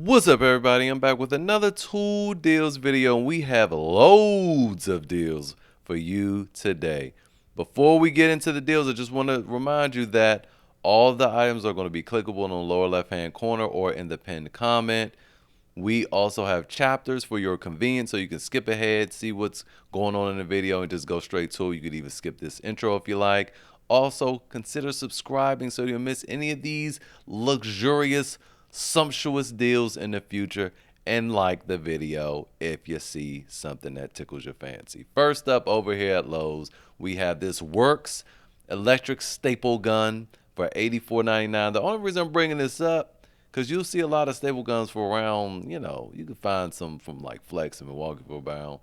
What's up, everybody? I'm back with another tool deals video, and we have loads of deals for you today. Before we get into the deals, I just want to remind you that all the items are going to be clickable in the lower left hand corner or in the pinned comment. We also have chapters for your convenience, so you can skip ahead, see what's going on in the video, and just go straight to it. You could even skip this intro if you like. Also, consider subscribing so you don't miss any of these luxurious, sumptuous deals in the future, and like the video if you see something that tickles your fancy. First up, over here at Lowe's, we have this Worx electric staple gun for $84.99. The only reason I'm bringing this up, because you'll see a lot of staple guns for around, you can find some from like Flex in Milwaukee for around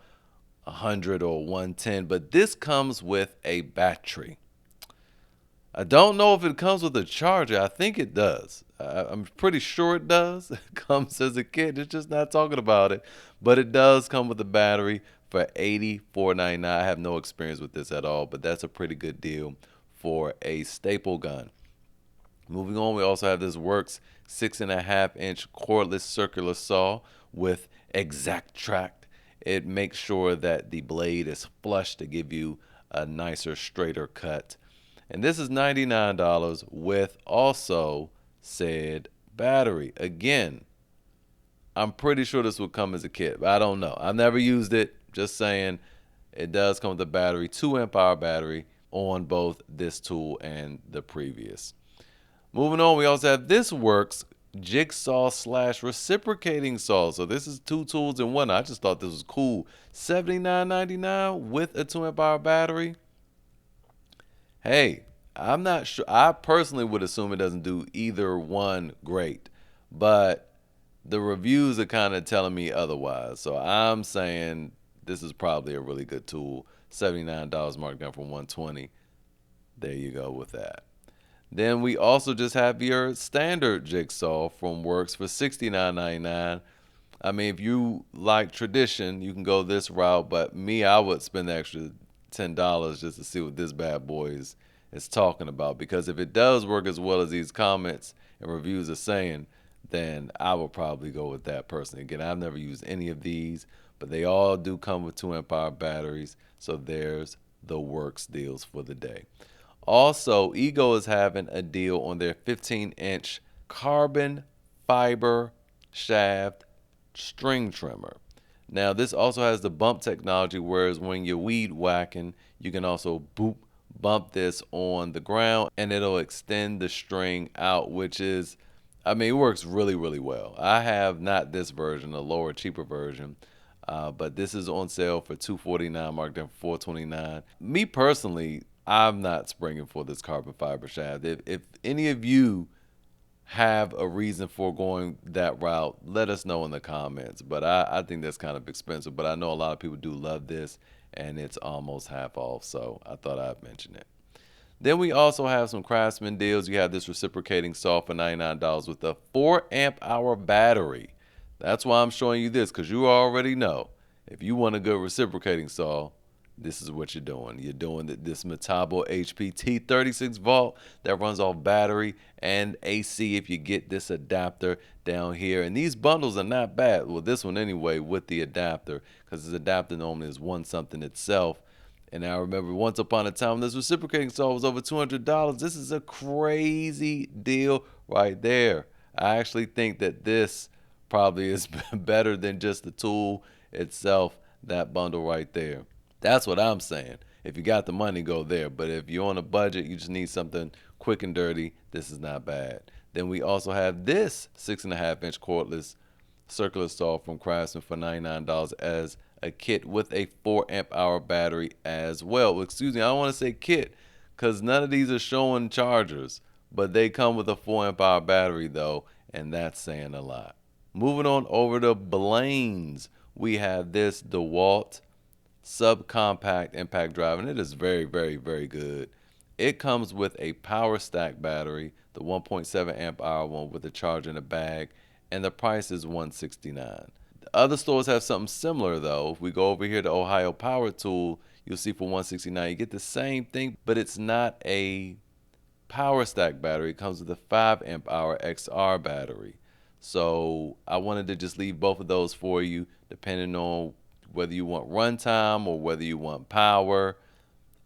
100 or 110, but this comes with a battery. I don't know if it comes with a charger. I think it does. I'm pretty sure it does. It comes as a kit. It's just not talking about it. But it does come with a battery for $84.99. I have no experience with this at all, but that's a pretty good deal for a staple gun. Moving on, we also have this Worx 6.5-inch cordless circular saw with exact track. It makes sure that the blade is flush to give you a nicer, straighter cut. And this is $99 with also said battery. Again, I'm pretty sure this would come as a kit, but I don't know. I've never used it. Just saying, it does come with a battery, 2 amp-hour battery on both this tool and the previous. Moving on, we also have this Worx Jigsaw / Reciprocating saw. So this is two tools in one. I just thought this was cool. $79.99 with a 2 amp-hour battery. Hey, I'm not sure. I personally would assume it doesn't do either one great, but the reviews are kind of telling me otherwise. So I'm saying this is probably a really good tool. $79 marked down from $120. There you go with that. Then we also just have your standard jigsaw from Worx for $69.99. I mean, if you like tradition, you can go this route, but me, I would spend the extra $10 just to see what this bad boy is talking about, because if it does work as well as these comments and reviews are saying, then I will probably go with that personally. Again, I've never used any of these, but they all do come with 2 amp-hour batteries, so there's the Worx deals for the day. Also, Ego is having a deal on their 15-inch carbon fiber shaft string trimmer. Now, this also has the bump technology, whereas when you're weed whacking, you can also bump this on the ground and it'll extend the string out, which is, I mean, it works really, really well. I have not this version, a lower, cheaper version, but this is on sale for $249, marked down for $429. Me personally, I'm not springing for this carbon fiber shaft. If any of you have a reason for going that route, let us know in the comments. But I think that's kind of expensive. But I know a lot of people do love this, and it's almost half off. So I thought I'd mention it. Then we also have some Craftsman deals. You have this reciprocating saw for $99 with a 4 amp-hour battery. That's why I'm showing you this, because you already know if you want a good reciprocating saw, this is what you're doing. You're doing this Metabo HPT 36 volt that runs off battery and AC if you get this adapter down here. And these bundles are not bad. Well, this one anyway with the adapter, because this adapter normally is one something itself. And I remember once upon a time this reciprocating saw was over $200. This is a crazy deal right there. I actually think that this probably is better than just the tool itself, that bundle right there. That's what I'm saying. If you got the money, go there. But if you're on a budget, you just need something quick and dirty, this is not bad. Then we also have this 6.5-inch cordless circular saw from Craftsman for $99 as a kit with a 4 amp-hour battery as well. Excuse me, I don't want to say kit, because none of these are showing chargers, but they come with a 4 amp-hour battery though, and that's saying a lot. Moving on over to Blain's, we have this DeWALT subcompact impact drive, and it is very, very, very good. It comes with a power stack battery, the 1.7 amp-hour one with a charger in a bag, and the price is $169. The other stores have something similar though. If we go over here to Ohio Power Tool, you'll see for $169 you get the same thing, but it's not a power stack battery. It comes with a 5 amp-hour XR battery. So I wanted to just leave both of those for you, depending on whether you want runtime or whether you want power.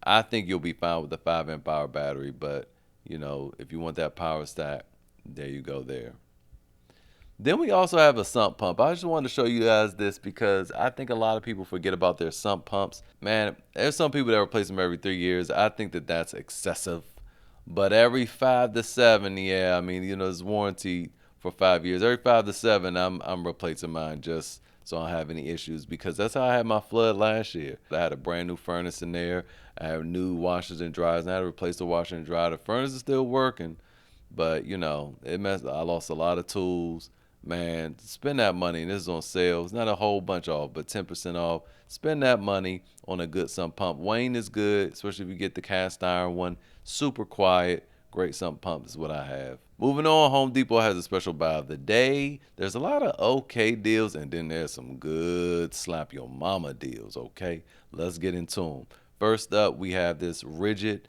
I think you'll be fine with the 5 amp hour battery, but you know, if you want that power stack, there you go there. Then we also have a sump pump. I just wanted to show you guys this because I think a lot of people forget about their sump pumps. Man, there's some people that replace them every 3 years. I think that that's excessive. But every 5 to 7, yeah, I mean, you know, there's warranty for 5 years. Every 5 to 7, I'm replacing mine just so I don't have any issues, because that's how I had my flood last year. I had a brand new furnace in there. I have new washers and dryers, and I had to replace the washer and dryer. The furnace is still working, but you know, I lost a lot of tools. Man, spend that money, and this is on sale. It's not a whole bunch off, but 10% off. Spend that money on a good sump pump. Wayne is good, especially if you get the cast iron one. Super quiet, great sump pump is what I have. Moving on, Home Depot has a special buy of the day. There's a lot of okay deals, and then there's some good slap your mama deals, okay? Let's get into them. First up, we have this Ridgid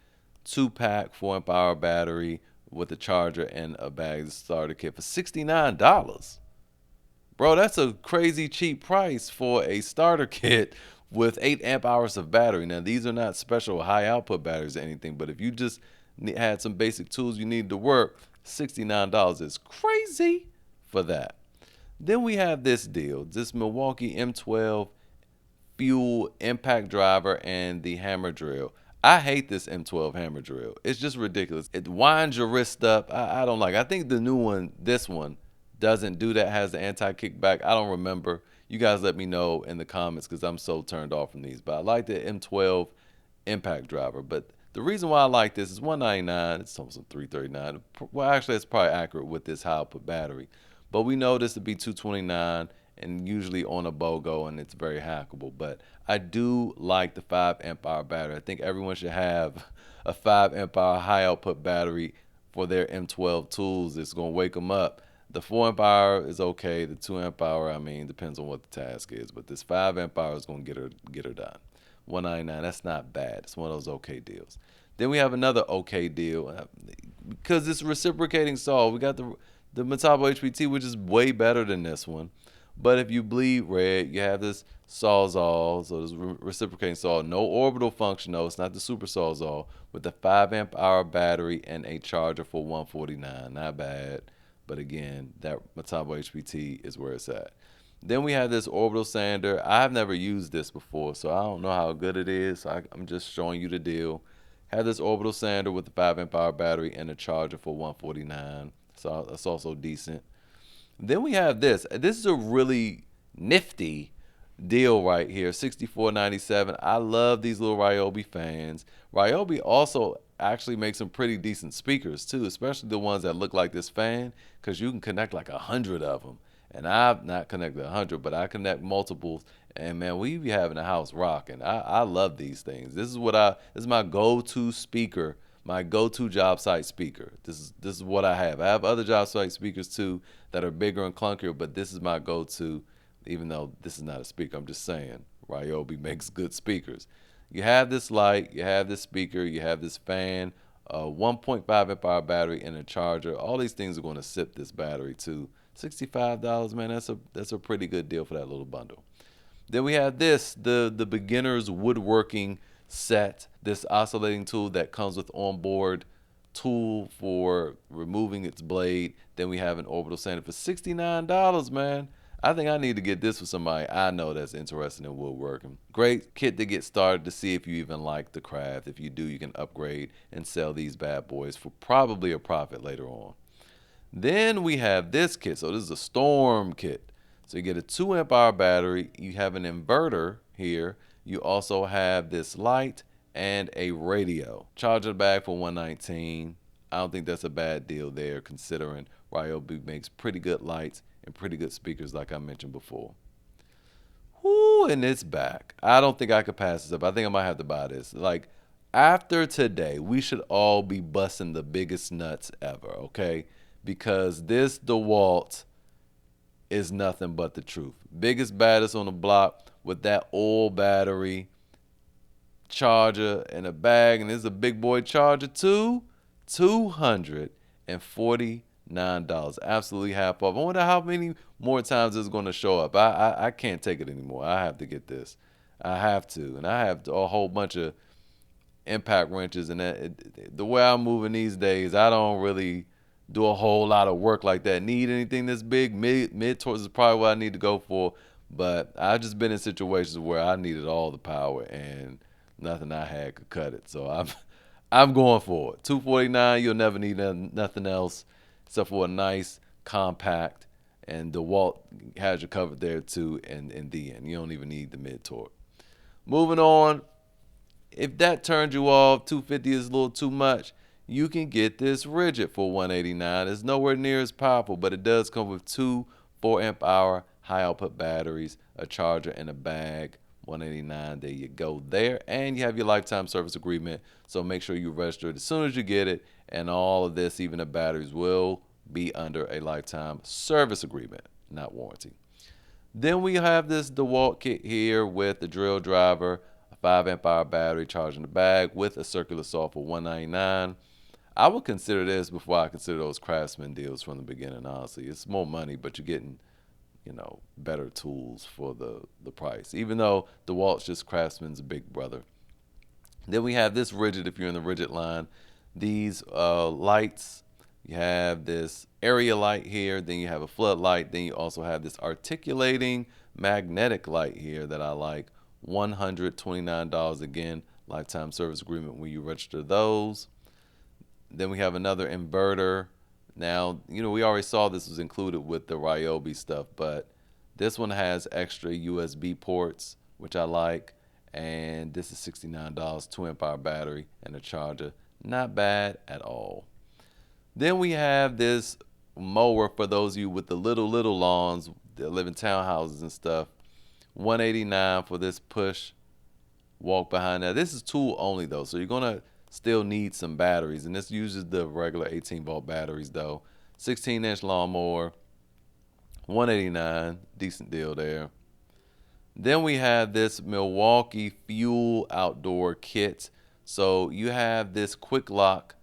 2-pack 4 amp hour battery with a charger and a bag starter kit for $69. Bro, that's a crazy cheap price for a starter kit with 8 amp hours of battery. Now, these are not special high output batteries or anything, but if you just had some basic tools you need to work, $69 is crazy for that. Then we have this deal, this Milwaukee M12 fuel impact driver and the hammer drill. I hate this M12 hammer drill. It's just ridiculous. It winds your wrist up. I don't like it. I think the new one, this one, doesn't do that, has the anti-kickback. I don't remember. You guys let me know in the comments because I'm so turned off from these. But I like the M12 impact driver. But the reason why I like this is $199. It's almost $339. Well, actually, it's probably accurate with this high output battery. But we know this to be $229 and usually on a BOGO, and it's very hackable. But I do like the 5 amp hour battery. I think everyone should have a 5 amp hour high output battery for their M12 tools. It's going to wake them up. The 4 amp hour is okay. The 2 amp hour, I mean, depends on what the task is. But this 5 amp hour is going to get her done. $199, that's not bad. It's one of those okay deals. Then we have another okay deal because it's reciprocating saw. We got the Metabo HPT, which is way better than this one. But if you bleed red, you have this Sawzall, so this reciprocating saw. No orbital function, though. It's not the super Sawzall, with a 5 amp hour battery and a charger for $149. Not bad. But again, that Metabo HPT is where it's at. Then we have this orbital sander. I've never used this before, so I don't know how good it is. I'm just showing you the deal. Have this orbital sander with the 5 amp hour battery and a charger for $149. So that's also decent. Then we have this. This is a really nifty deal right here, $64.97. I love these little Ryobi fans. Ryobi also actually makes some pretty decent speakers too, especially the ones that look like this fan, because you can connect like 100 of them. And I've not connected 100, but I connect multiples. And man, we be having the house rocking. I love these things. This is my go-to speaker, my go-to job site speaker. This is what I have. I have other job site speakers too that are bigger and clunkier, but this is my go-to. Even though this is not a speaker, I'm just saying Ryobi makes good speakers. You have this light, you have this speaker, you have this fan, 1.5 amp hour battery, and a charger. All these things are going to sip this battery too. $65, man. That's a pretty good deal for that little bundle. Then we have this, the beginner's woodworking set, this oscillating tool that comes with onboard tool for removing its blade. Then we have an orbital sander for $69, man. I think I need to get this for somebody I know that's interested in woodworking. Great kit to get started to see if you even like the craft. If you do, you can upgrade and sell these bad boys for probably a profit later on. Then we have this kit. So this is a storm kit. So you get a 2 amp hour battery. You have an inverter here. You also have this light and a radio. Charger bag for $119. I don't think that's a bad deal there, considering Ryobi makes pretty good lights and pretty good speakers like I mentioned before. Whoo, and it's back. I don't think I could pass this up. I think I might have to buy this. Like, after today, we should all be busting the biggest nuts ever, okay? Because this DeWALT is nothing but the truth. Biggest, baddest on the block with that oil battery, charger, and a bag. And this is a big boy charger too. $249. Absolutely half off. I wonder how many more times it's going to show up. I can't take it anymore. I have to get this. I have to. And I have a whole bunch of impact wrenches, and the way I'm moving these days, I don't really do a whole lot of work like that. Need anything this big? Mid torques is probably what I need to go for, but I've just been in situations where I needed all the power and nothing I had could cut it. So I'm going for it. 249, you'll never need nothing else except for a nice compact, and DeWALT has you covered there too. And in the end, you don't even need the mid torque. Moving on. If that turned you off, 250 is a little too much, you can get this Ridgid for $189. It's nowhere near as powerful, but it does come with two 4 amp hour high output batteries, a charger, and a bag. $189. There you go there. And you have your lifetime service agreement, so make sure you register it as soon as you get it. And all of this, even the batteries, will be under a lifetime service agreement, not warranty. Then we have this DeWALT kit here with the drill driver, 5 amp hour battery, charging the bag with a circular saw for $199. I would consider this before I consider those Craftsman deals from the beginning, honestly. It's more money, but you're getting, better tools for the price. Even though DeWalt's just Craftsman's big brother. Then we have this Ridgid if you're in the Ridgid line. These lights, you have this area light here, then you have a floodlight, then you also have this articulating magnetic light here that I like. $129 again, lifetime service agreement when you register those. Then we have another inverter. Now, we already saw this was included with the Ryobi stuff, but this one has extra USB ports, which I like. And this is $69, 2 amp hour battery and a charger. Not bad at all. Then we have this mower for those of you with the little lawns that live in townhouses and stuff. $189 for this push walk behind that. This is tool only though, so you're gonna still need some batteries, and this uses the regular 18-volt batteries though. 16-inch lawnmower, $189, decent deal there. Then we have this Milwaukee fuel outdoor kit. So you have this Quik-Lok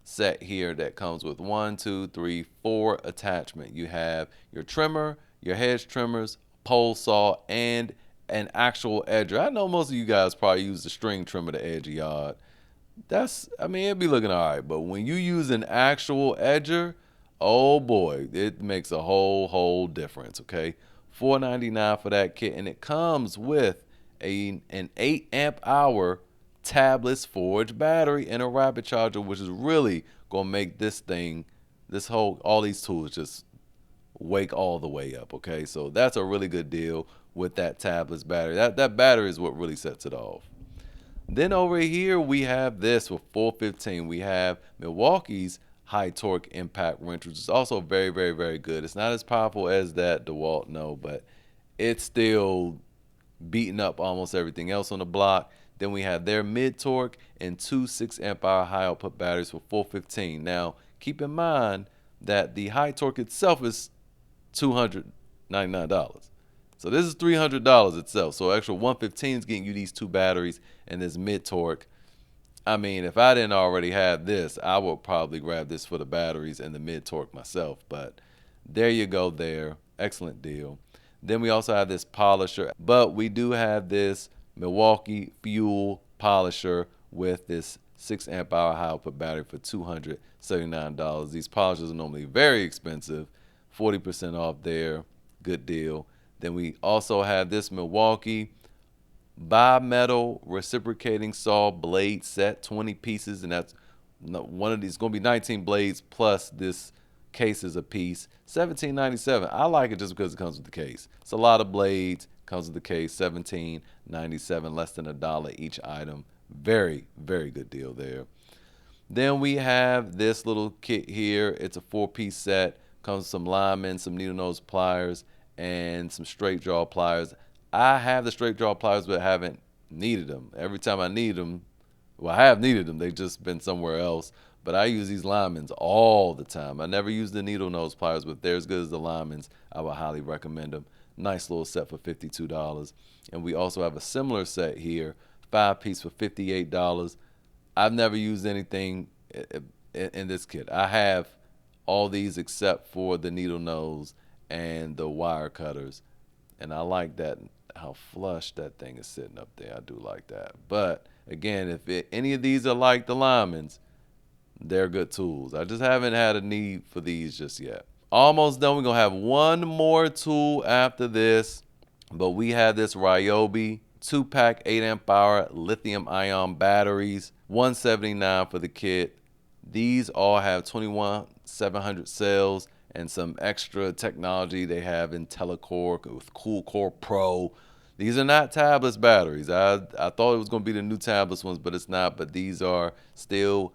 set here that comes with 1, 2, 3, 4 attachment. You have your trimmer, your hedge trimmers, pole saw, and an actual edger. I know most of you guys probably use the string trimmer to edge your yard. It'd be looking all right, but when you use an actual edger, oh boy, it makes a whole difference, okay? $4.99 for that kit, and it comes with an 8 amp hour tabless forge battery and a rapid charger, which is really gonna make this thing, all these tools just wake all the way up, okay? So that's a really good deal with that tabless battery. That battery is what really sets it off. Then over here we have this with $415. We have Milwaukee's high torque impact wrench, which is also very good. It's not as powerful as that DeWALT, no, but it's still beating up almost everything else on the block. Then we have their mid torque and two 6 amp hour high output batteries for $415. Now keep in mind that the high torque itself is $299. So this is $300 itself. So extra $115 is getting you these two batteries and this mid torque. I mean, if I didn't already have this, I would probably grab this for the batteries and the mid torque myself. But there you go there. Excellent deal. Then we also have this polisher, but we do have this Milwaukee fuel polisher with this 6 amp hour high output battery for $279. These polishers are normally very expensive. 40% off there. Good deal. Then we also have this Milwaukee bimetal reciprocating saw blade set, 20 pieces, and that's one of these. Going to be 19 blades plus this case is a piece. $17.97. I like it just because it comes with the case. It's a lot of blades. Comes with the case. $17.97, less than $1 each item. Very good deal there. Then we have this little kit here. It's a 4-piece set. Comes with some linemen, some needle nose pliers, and some straight draw pliers. I have the straight draw pliers, but haven't needed them. Every time I need them, well, I have needed them. They've just been somewhere else. But I use these linemans all the time. I never use the needle nose pliers, but they're as good as the linemans. I would highly recommend them. Nice little set for $52. And we also have a similar set here, 5-piece for $58. I've never used anything in this kit. I have all these except for the needle nose and the wire cutters. And I like that, how flush that thing is sitting up there. I do like that. But again, if any of these are like the linemen's, they're good tools. I just haven't had a need for these just yet. Almost done. We're going to have one more tool after this. But we have this Ryobi 2-pack 8 amp hour lithium ion batteries, $179 for the kit. These all have 21700 cells and some extra technology they have in Telecore with Cool Core Pro. These are not tabless batteries. I thought it was going to be the new tabless ones, but it's not. But these are still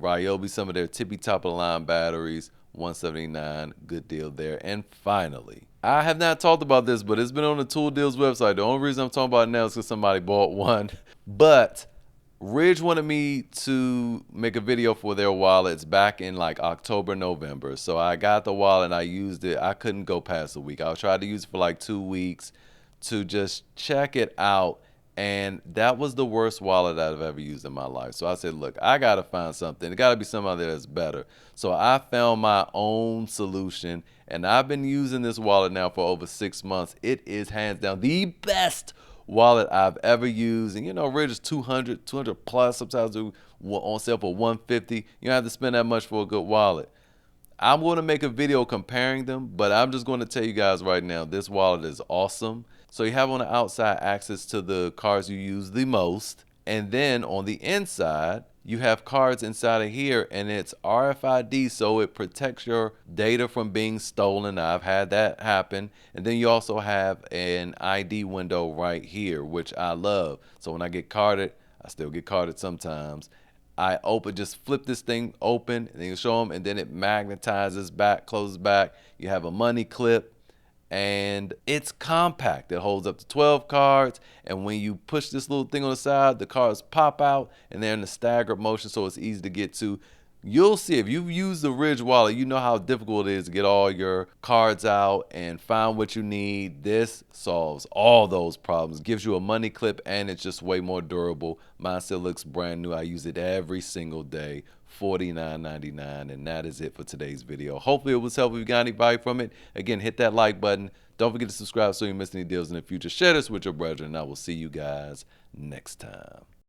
Ryobi, some of their tippy top of the line batteries, $179, good deal there. And finally, I have not talked about this, but it's been on the Tool Deals website. The only reason I'm talking about it now is because somebody bought one. But Ridge wanted me to make a video for their wallets back in like October, November. So I got the wallet and I used it. I couldn't go past a week. I tried to use it for like 2 weeks to just check it out. And that was the worst wallet I've ever used in my life. So I said, look, I got to find something. It got to be something out there that's better. So I found my own solution. And I've been using this wallet now for over 6 months. It is hands down the best wallet I've ever used. And you know, Ridge is 200 plus. Sometimes they're on sale for 150. You don't have to spend that much for a good wallet. I'm going to make a video comparing them, but I'm just going to tell you guys right now, this wallet is awesome. So you have on the outside access to the cards you use the most. And then on the inside, you have cards inside of here, and it's RFID, so it protects your data from being stolen. I've had that happen. And then you also have an ID window right here, which I love. So when I get carded, I still get carded sometimes. I just flip this thing open, and then you show them, and then it magnetizes back, closes back. You have a money clip, and it's compact. It holds up to 12 cards, and when you push this little thing on the side, the cards pop out, and they're in a staggered motion, so it's easy to get to. You'll see, if you've used the Ridge wallet, you know how difficult it is to get all your cards out and find what you need. This solves all those problems. Gives you a money clip, and it's just way more durable. Mine still looks brand new. I use it every single day. $49.99, and that is it for today's video. Hopefully it was helpful. If you got any value from it, again, hit that like button. Don't forget to subscribe so you don't miss any deals in the future. Share this with your brethren, and I will see you guys next time.